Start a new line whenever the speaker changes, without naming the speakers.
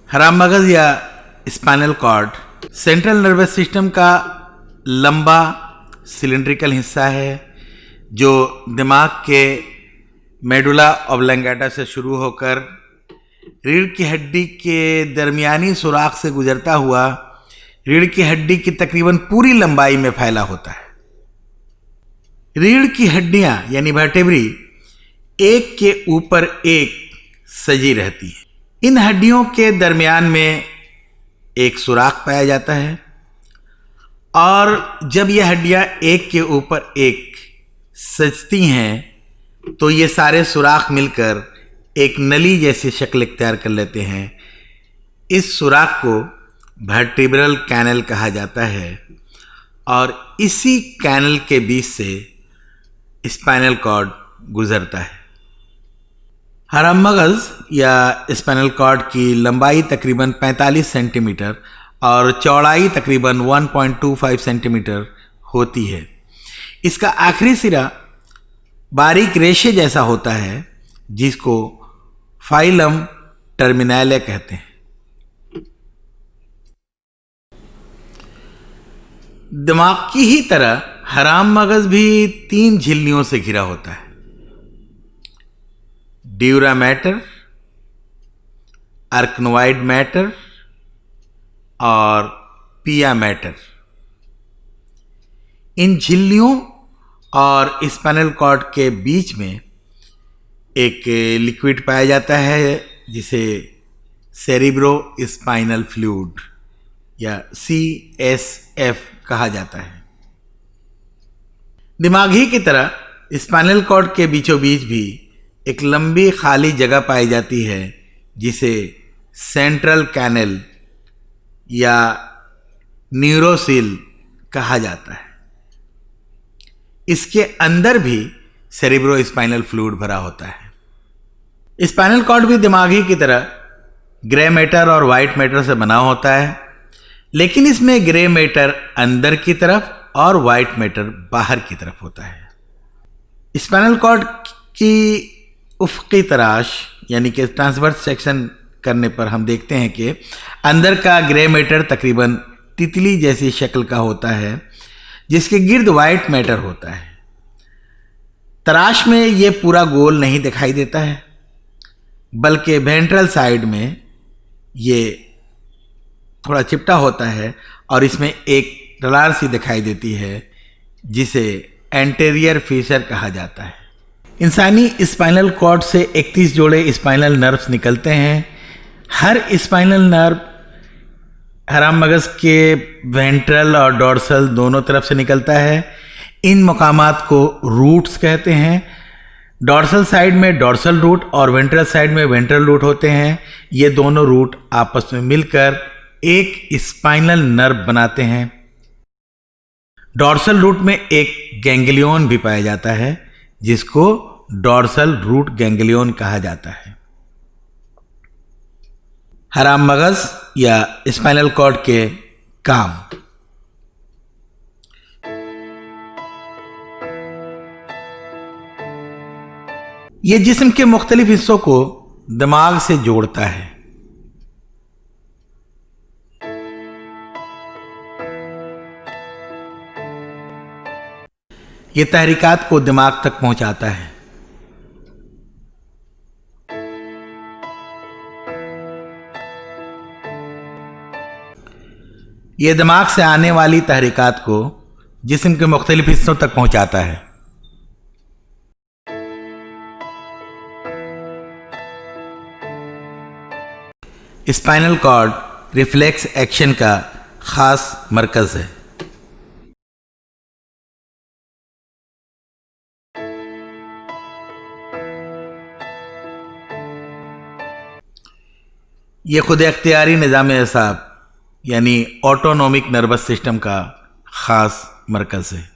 हराम मगज या spinal cord central nervous system का लंबा सिलिंड्रिकल हिस्सा है जो दिमाग के मेडुला ऑब्लंगेटा से शुरू होकर रीढ़ की हड्डी के दरमियानी सुराख से गुजरता हुआ रीढ़ की हड्डी की तकरीबन पूरी लंबाई में फैला होता है। रीढ़ की हड्डियां यानी वर्टेब्री एक के ऊपर एक सजी रहती है। इन हड्डियों के दरमियान में एक सुराख पाया जाता है और जब ये हड्डियां एक के ऊपर एक सजती हैं तो ये सारे सुराख मिलकर एक नली जैसी शक्ल इख्तियार कर लेते हैं। इस सुराख को वर्टिब्रल कैनल कहा जाता है और इसी कैनल के बीच से स्पाइनल कॉर्ड गुजरता है। हराम मगज या स्पाइनल कॉर्ड की लंबाई तकरीबन 45 सेंटीमीटर और चौड़ाई तकरीबन 1.25 सेंटीमीटर होती है। इसका आखिरी सिरा बारीक रेशे जैसा होता है जिसको फाइलम टर्मिनाले कहते हैं। दिमाग की ही तरह हराम मगज भी 3 झिल्लियों से घिरा होता है, ड्यूरा मैटर, अर्कनोइड मैटर और पिया मैटर। इन झिल्लियों और स्पाइनल कॉर्ड के बीच में एक लिक्विड पाया जाता है जिसे सेरिब्रो स्पाइनल फ्लूइड या CSF कहा जाता है। दिमाग ही की तरह स्पाइनल कॉर्ड के बीचों बीच भी एक लंबी खाली जगह पाई जाती है जिसे सेंट्रल कैनल या न्यूरोसिल कहा जाता है। इसके अंदर भी सेरिब्रो स्पाइनल फ्लूइड भरा होता है। स्पाइनल कॉर्ड भी दिमागी की तरह ग्रे मैटर और वाइट मैटर से बना होता है, लेकिन इसमें ग्रे मैटर अंदर की तरफ और वाइट मैटर बाहर की तरफ होता है। स्पाइनल कॉर्ड की उफ़क़ी तराश यानी कि ट्रांसवर्स सेक्शन करने पर हम देखते हैं कि अंदर का ग्रे मैटर तकरीबन तितली जैसी शक्ल का होता है जिसके गिर्द वाइट मैटर होता है। तराश में ये पूरा गोल नहीं दिखाई देता है बल्कि वेंट्रल साइड में ये थोड़ा चिपटा होता है और इसमें एक डलार सी दिखाई देती है जिसे एंटेरियर फीचर कहा जाता है। इंसानी स्पाइनल कॉर्ड से 31 जोड़े स्पाइनल नर्व्स निकलते हैं। हर स्पाइनल नर्व हराम मगज के वेंट्रल और डॉर्सल दोनों तरफ से निकलता है। इन मकामात को रूट्स कहते हैं। डॉर्सल साइड में डॉर्सल रूट और वेंट्रल साइड में वेंट्रल रूट होते हैं। ये दोनों रूट आपस में मिलकर एक स्पाइनल नर्व बनाते हैं। डॉर्सल रूट में एक गैंग्लियन भी पाया जाता है जिसको डॉर्सल रूट गैंग्लियन कहा जाता है। हराम मगज या स्पाइनल कॉर्ड के काम। ये जिस्म के मुख्तलिफ हिस्सों को दिमाग से जोड़ता है। ये तहरीकात को दिमाग तक पहुंचाता है। ये दिमाग से आने वाली तहरीकात को जिस्म के मुख्तलिफ हिस्सों तक पहुंचाता है। स्पाइनल कॉर्ड रिफ्लेक्स एक्शन का खास मरकज है। यह खुद इख्तियारी निज़ाम एसाब यानी ऑटोनोमिक नर्वस सिस्टम का खास मरकज़ है।